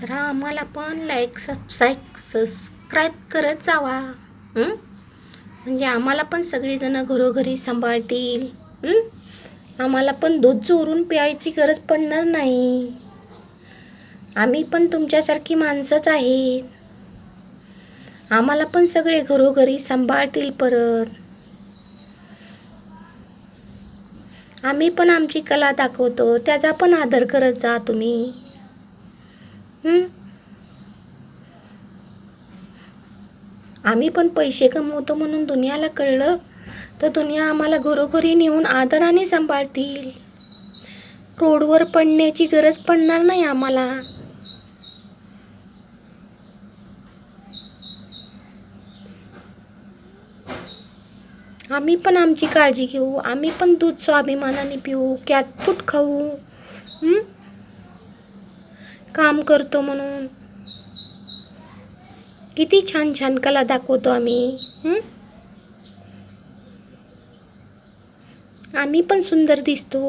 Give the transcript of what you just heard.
जरा आम्हाला पण लाईक सबस्क्राईब करत जावा. म्हणजे आम्हाला पण सगळीजणं घरोघरी सांभाळतील. आम्हाला पण दूध चोरून प्यायची गरज पडणार नाही. आम्ही पण तुमच्यासारखी माणसंच आहेत. आम्हाला पण सगळे घरोघरी सांभाळतील परत. आम्ही पण आमची कला दाखवतो, त्याचा पण आदर करत जा तुम्ही. आम्ही पण पैसे कमवतो म्हणून दुनियाला कळलं तर दुनिया आम्हाला घरोघरी नेऊन आदराने सांभाळतील. रोडवर पडण्याची गरज पडणार नाही आम्हाला. आम्ही पण आमची काळजी घेऊ. आम्ही पण दूध स्वाभिमानाने पिऊ, कॅट फूड खाऊ. काम करतो म्हणून किती छान छान कला दाखवतो आम्ही. आम्ही पण सुंदर दिसतो.